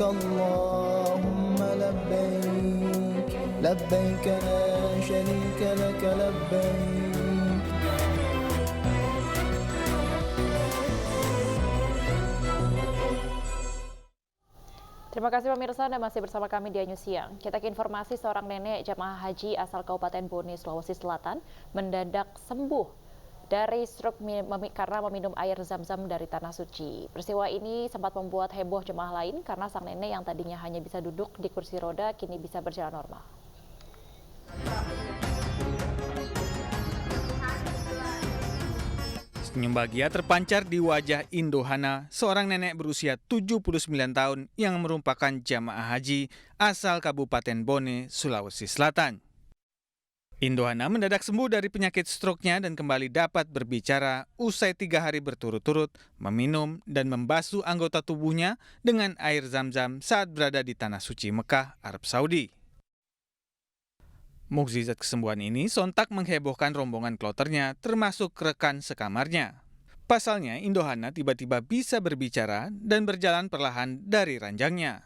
Allahumma labbaik, labbaik la syarika lak labbaik. Terima kasih pemirsa, Anda masih bersama kami di Anyu Siang. Kita ke informasi, seorang nenek jamaah haji asal Kabupaten Bone, Sulawesi Selatan mendadak sembuh dari stroke karena meminum air zam-zam dari Tanah Suci. Peristiwa ini sempat membuat heboh jemaah lain karena sang nenek yang tadinya hanya bisa duduk di kursi roda kini bisa berjalan normal. Senyum bahagia terpancar di wajah Indohana, seorang nenek berusia 79 tahun yang merupakan jamaah haji asal Kabupaten Bone, Sulawesi Selatan. Indohana mendadak sembuh dari penyakit stroke-nya dan kembali dapat berbicara usai 3 hari berturut-turut meminum dan membasuh anggota tubuhnya dengan air zam-zam saat berada di Tanah Suci Mekah, Arab Saudi. Mukjizat kesembuhan ini sontak menghebohkan rombongan kloternya termasuk rekan sekamarnya. Pasalnya, Indohana tiba-tiba bisa berbicara dan berjalan perlahan dari ranjangnya.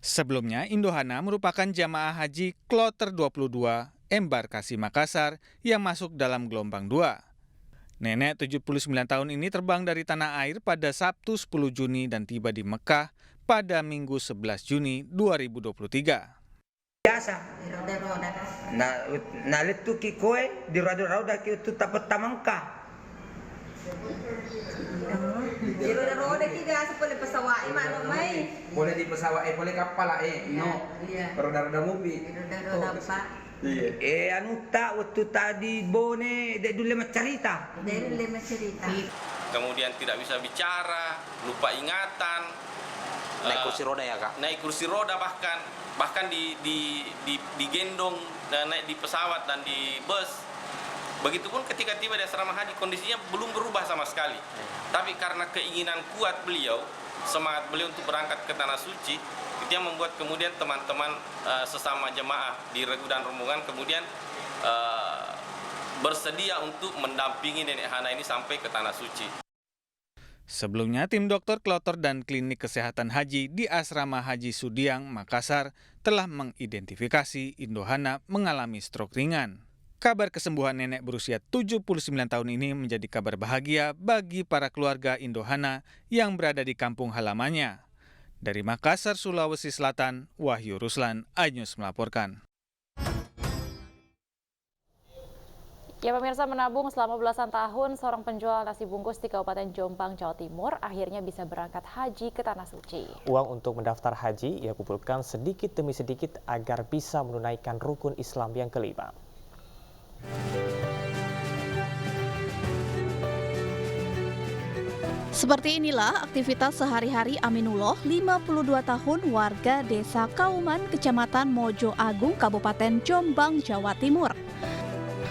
Sebelumnya, Indohana merupakan jamaah haji kloter 22 embarkasi Makassar yang masuk dalam gelombang 2. Nenek 79 tahun ini terbang dari tanah air pada Sabtu 10 Juni dan tiba di Mekah pada Minggu 11 Juni 2023. Biasa. Na letu ki koe di roda-roda ki tu tapat tamangka. Di roda-roda ki biasa boleh pesawai mak mai. Boleh di pesawat boleh kapal no. Roda-roda mobil. Roda-roda apa? Anu tak waktu tadi Bone dek dulu cerita. Kemudian tidak bisa bicara, lupa ingatan. Naik kursi roda ya kak? Naik kursi roda bahkan digendong dan naik di pesawat dan di bus. Begitupun ketika tiba di asrama haji kondisinya belum berubah sama sekali. Tapi karena keinginan kuat beliau, semangat beliau untuk berangkat ke Tanah Suci, itu yang membuat kemudian teman-teman sesama jemaah di regu dan rombongan kemudian bersedia untuk mendampingi Nenek Hana ini sampai ke Tanah Suci. Sebelumnya, tim dokter kloter dan klinik kesehatan haji di Asrama Haji Sudiang, Makassar telah mengidentifikasi Indohana mengalami stroke ringan. Kabar kesembuhan nenek berusia 79 tahun ini menjadi kabar bahagia bagi para keluarga Indohana yang berada di kampung halamannya. Dari Makassar, Sulawesi Selatan, Wahyu Ruslan, iNews melaporkan. Ya pemirsa, menabung selama belasan tahun, seorang penjual nasi bungkus di Kabupaten Jombang, Jawa Timur akhirnya bisa berangkat haji ke Tanah Suci. Uang untuk mendaftar haji ia kumpulkan sedikit demi sedikit agar bisa menunaikan rukun Islam yang kelima. Seperti inilah aktivitas sehari-hari Aminullah, 52 tahun, warga Desa Kauman, Kecamatan Mojo Agung, Kabupaten Jombang, Jawa Timur.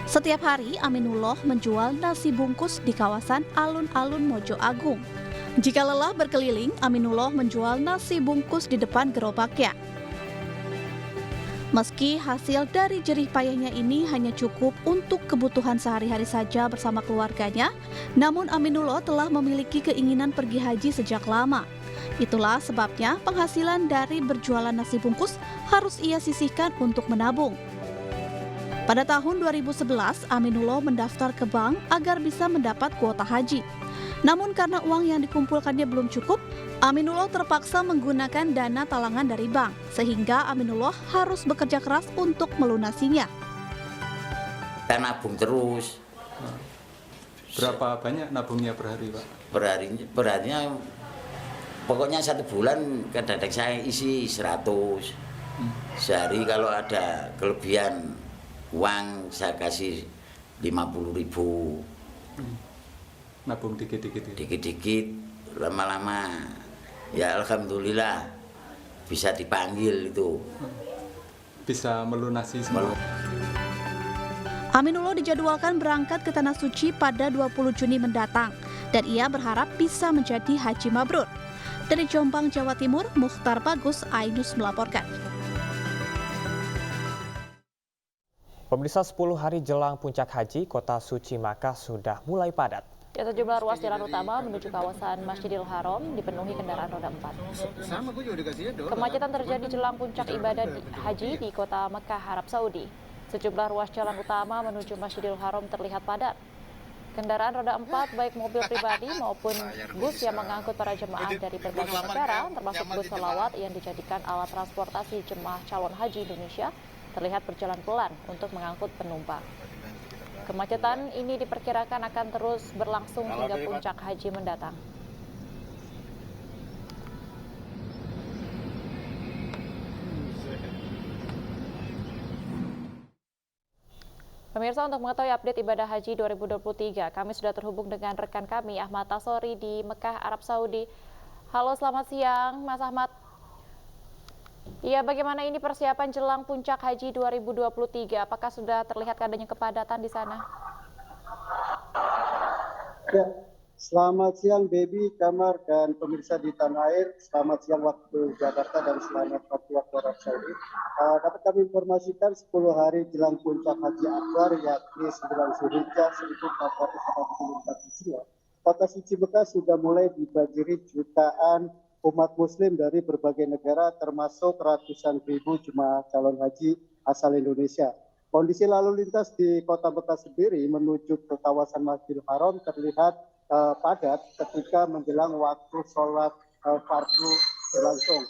Setiap hari Aminullah menjual nasi bungkus di kawasan alun-alun Mojo Agung. Jika lelah berkeliling, Aminullah menjual nasi bungkus di depan gerobaknya. Meski hasil dari jerih payahnya ini hanya cukup untuk kebutuhan sehari-hari saja bersama keluarganya, namun Aminullah telah memiliki keinginan pergi haji sejak lama. Itulah sebabnya penghasilan dari berjualan nasi bungkus harus ia sisihkan untuk menabung. Pada tahun 2011, Aminullah mendaftar ke bank agar bisa mendapat kuota haji. Namun karena uang yang dikumpulkannya belum cukup, Aminullah terpaksa menggunakan dana talangan dari bank, sehingga Aminullah harus bekerja keras untuk melunasinya. Kita nabung terus. Berapa banyak nabungnya per hari, Pak? Perharinya, pokoknya 1 bulan kadang-kadang saya isi 100. Sehari kalau ada kelebihan uang saya kasih 50.000. Nabung dikit-dikit. Dikit-dikit, lama-lama ya alhamdulillah bisa dipanggil itu. Bisa melunasi semua. Aminullah dijadwalkan berangkat ke Tanah Suci pada 20 Juni mendatang dan ia berharap bisa menjadi haji mabrur. Dari Jombang, Jawa Timur, Mukhtar Bagus, iNews melaporkan. Pemirsa, 10 hari jelang puncak haji, kota suci Makkah sudah mulai padat. Ya, sejumlah ruas jalan utama menuju kawasan Masjidil Haram dipenuhi kendaraan roda 4. Kemacetan terjadi jelang puncak ibadah haji di kota Mekah, Arab Saudi. Sejumlah ruas jalan utama menuju Masjidil Haram terlihat padat. Kendaraan roda 4 baik mobil pribadi maupun bus yang mengangkut para jemaah dari berbagai negara, termasuk bus selawat yang dijadikan alat transportasi jemaah calon haji Indonesia, terlihat berjalan pelan untuk mengangkut penumpang. Kemacetan ini diperkirakan akan terus berlangsung hingga puncak haji mendatang. Pemirsa, untuk mengetahui update ibadah haji 2023, kami sudah terhubung dengan rekan kami Ahmad Tasori di Mekah, Arab Saudi. Halo, selamat siang Mas Ahmad. Iya, bagaimana ini persiapan jelang puncak haji 2023? Apakah sudah terlihat adanya kepadatan di sana? Ya, selamat siang Baby, Kamar, dan pemirsa di tanah air. Selamat siang waktu Jakarta dan selamat waktu Arab Saudi. Dapat kami informasikan 10 hari jelang puncak haji akbar, yakni 9 Zulhijjah 1444 Hijriah. Kota suci Mekah sudah mulai dibanjiri jutaan umat muslim dari berbagai negara, termasuk ratusan ribu jemaah calon haji asal Indonesia. Kondisi lalu lintas di kota Mekah sendiri menuju ke kawasan Masjidil Haram terlihat padat ketika menjelang waktu sholat fardu berlangsung.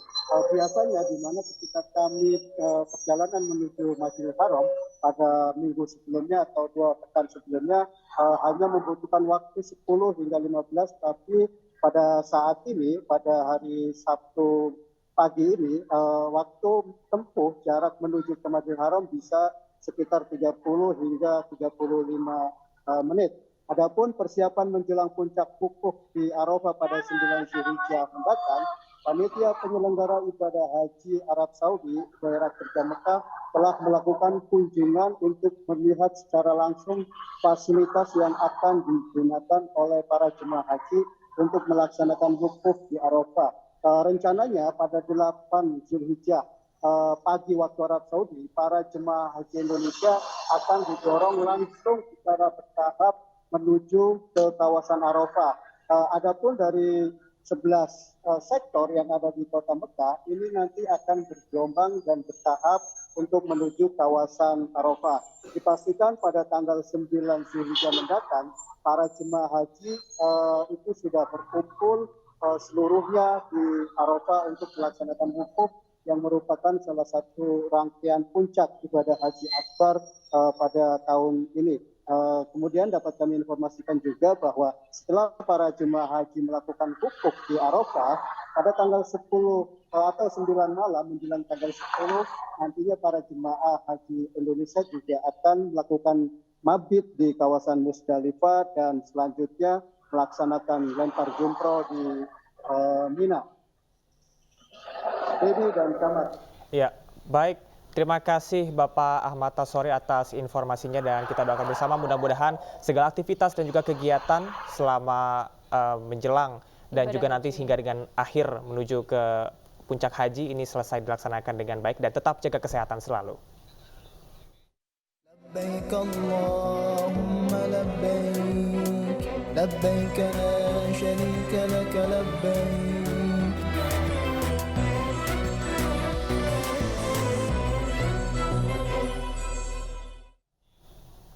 Biasanya di mana ketika kami perjalanan menuju Masjidil Haram pada minggu sebelumnya atau 2 pekan sebelumnya hanya membutuhkan waktu 10 hingga 15, tapi pada saat ini, pada hari Sabtu pagi ini, waktu tempuh jarak menuju ke Masjidil Haram bisa sekitar 30 hingga 35 menit. Adapun persiapan menjelang puncak wukuf di Arafah pada 9 Zulhijjah mendatang, panitia penyelenggara ibadah haji Arab Saudi, daerah kerja Mekah, telah melakukan kunjungan untuk melihat secara langsung fasilitas yang akan digunakan oleh para jemaah haji untuk melaksanakan wukuf di Arafah. Rencananya pada 8 Zulhijjah pagi waktu Arab Saudi, para jemaah haji Indonesia akan didorong langsung secara bertahap menuju ke kawasan Arafah. Adapun dari 11 sektor yang ada di kota Mekah, ini nanti akan bergelombang dan bertahap untuk menuju kawasan Arafah. Dipastikan pada tanggal 9 Zulhijjah mendatang, para jemaah haji itu sudah berkumpul seluruhnya di Arafah untuk melaksanakan wukuf yang merupakan salah satu rangkaian puncak ibadah haji akbar pada tahun ini. Kemudian dapat kami informasikan juga bahwa setelah para jemaah haji melakukan wukuf di Arafah, pada tanggal 10 atau 9 malam menjelang tanggal 10, nantinya para jemaah haji Indonesia juga akan melakukan mabit di kawasan Musdalifah dan selanjutnya melaksanakan lempar jumroh di Mina. Dedi dan Kamar. Ya, baik. Terima kasih Bapak Ahmad Tasori atas informasinya dan kita doakan bersama mudah-mudahan segala aktivitas dan juga kegiatan selama menjelang dan juga nanti hingga dengan akhir menuju ke puncak haji ini selesai dilaksanakan dengan baik dan tetap jaga kesehatan selalu. لبيك اللهم لبيك لبيك لا شريك لك لبيك.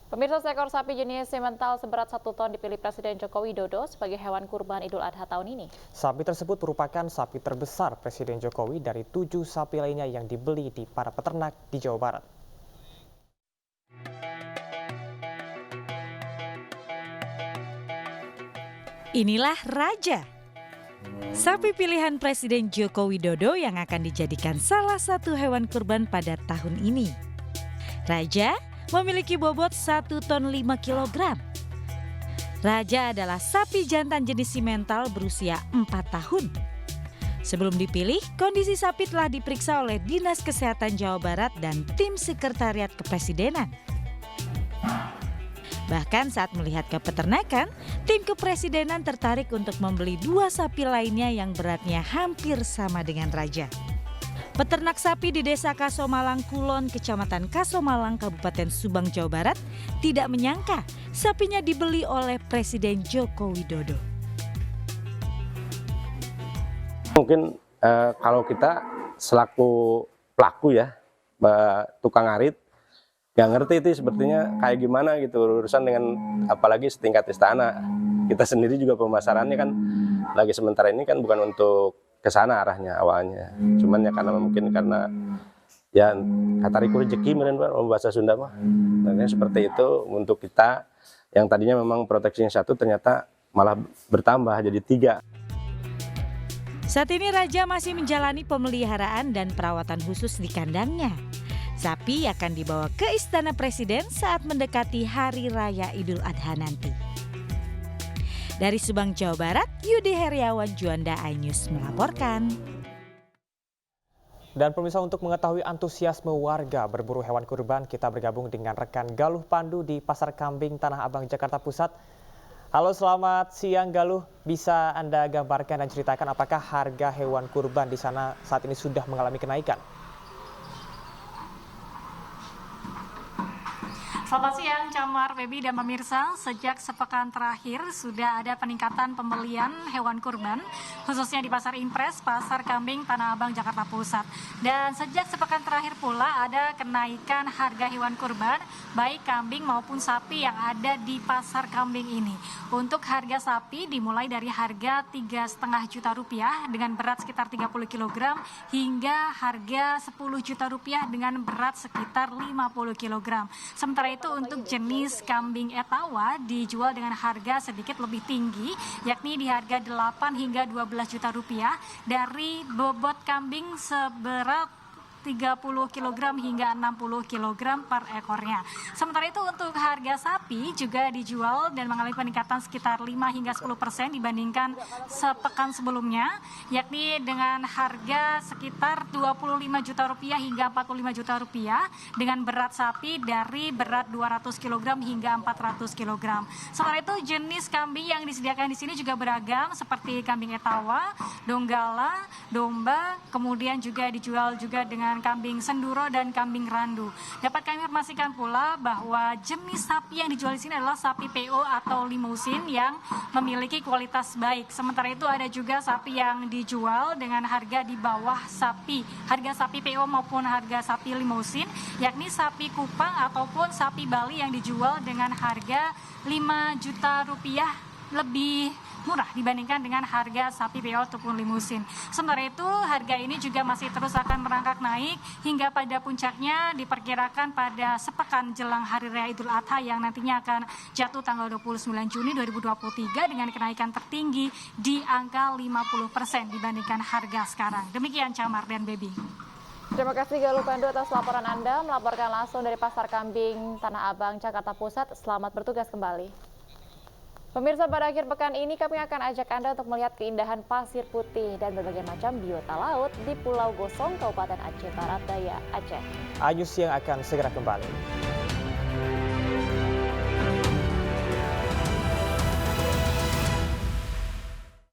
Pemirsa, seekor sapi jenis simental seberat 1 ton dipilih Presiden Joko Widodo sebagai hewan kurban Idul Adha tahun ini. Sapi tersebut merupakan sapi terbesar Presiden Jokowi dari 7 sapi lainnya yang dibeli di para peternak di Jawa Barat. Inilah Raja, sapi pilihan Presiden Joko Widodo yang akan dijadikan salah satu hewan kurban pada tahun ini. Raja memiliki bobot 1 ton 5 kg. Raja adalah sapi jantan jenis simental berusia 4 tahun. Sebelum dipilih, kondisi sapi telah diperiksa oleh Dinas Kesehatan Jawa Barat dan tim Sekretariat Kepresidenan. Bahkan saat melihat ke peternakan, tim kepresidenan tertarik untuk membeli 2 sapi lainnya yang beratnya hampir sama dengan Raja. Peternak sapi di Desa Kasomalang Kulon, Kecamatan Kasomalang, Kabupaten Subang, Jawa Barat tidak menyangka sapinya dibeli oleh Presiden Joko Widodo. Mungkin kalau kita selaku pelaku ya, tukang ngarit, nggak ngerti itu sepertinya kayak gimana gitu urusan dengan apalagi setingkat istana. Kita sendiri juga pemasarannya kan lagi sementara ini kan bukan untuk ke sana arahnya awalnya. Cuman ya karena mungkin karena ya katariku rezeki meren Pak, bahasa Sunda mah. Makanya seperti itu untuk kita yang tadinya memang proteksinya 1 ternyata malah bertambah jadi 3. Saat ini Raja masih menjalani pemeliharaan dan perawatan khusus di kandangnya. Sapi akan dibawa ke Istana Presiden saat mendekati Hari Raya Idul Adha nanti. Dari Subang, Jawa Barat, Yudi Heriawan, Juanda iNews melaporkan. Dan pemirsa, untuk mengetahui antusiasme warga berburu hewan kurban, kita bergabung dengan rekan Galuh Pandu di Pasar Kambing Tanah Abang, Jakarta Pusat. Halo, selamat siang Galuh. Bisa Anda gambarkan dan ceritakan apakah harga hewan kurban di sana saat ini sudah mengalami kenaikan? Selamat siang, Camar, Baby, dan pemirsa. Sejak sepekan terakhir sudah ada peningkatan pembelian hewan kurban, khususnya di Pasar Impres, Pasar Kambing Tanah Abang, Jakarta Pusat. Dan sejak sepekan terakhir pula ada kenaikan harga hewan kurban, baik kambing maupun sapi yang ada di Pasar Kambing ini. Untuk harga sapi dimulai dari harga Rp3,5 juta dengan berat sekitar 30 kg hingga harga Rp10 juta dengan berat sekitar 50 kg. Sementara itu untuk jenis kambing etawa dijual dengan harga sedikit lebih tinggi, yakni di harga 8 hingga 12 juta rupiah dari bobot kambing seberat 30 kg hingga 60 kg per ekornya. Sementara itu untuk harga sapi juga dijual dan mengalami peningkatan sekitar 5 hingga 10% dibandingkan sepekan sebelumnya, yakni dengan harga sekitar 25 juta rupiah hingga 45 juta rupiah dengan berat sapi dari berat 200 kg hingga 400 kg. Sementara itu jenis kambing yang disediakan di sini juga beragam seperti kambing etawa, donggala, domba, kemudian juga dijual juga dengan kambing senduro dan kambing randu. Dapat kami informasikan pula bahwa jenis sapi yang dijual di sini adalah sapi PO atau limusin yang memiliki kualitas baik. Sementara itu ada juga sapi yang dijual dengan harga di bawah harga sapi PO maupun harga sapi limusin, yakni sapi kupang ataupun sapi Bali yang dijual dengan harga 5 juta rupiah lebih murah dibandingkan dengan harga sapi PO ataupun limusin. Sementara itu harga ini juga masih terus akan merangkak naik hingga pada puncaknya diperkirakan pada sepekan jelang Hari Raya Idul Adha yang nantinya akan jatuh tanggal 29 Juni 2023 dengan kenaikan tertinggi di angka 50% dibandingkan harga sekarang. Demikian Camar dan Baby. Terima kasih Galuh Pandu atas laporan Anda, melaporkan langsung dari Pasar Kambing Tanah Abang, Jakarta Pusat. Selamat bertugas kembali. Pemirsa, pada akhir pekan ini kami akan ajak Anda untuk melihat keindahan pasir putih dan berbagai macam biota laut di Pulau Gosong, Kabupaten Aceh Barat Daya, Aceh. iNews yang akan segera kembali.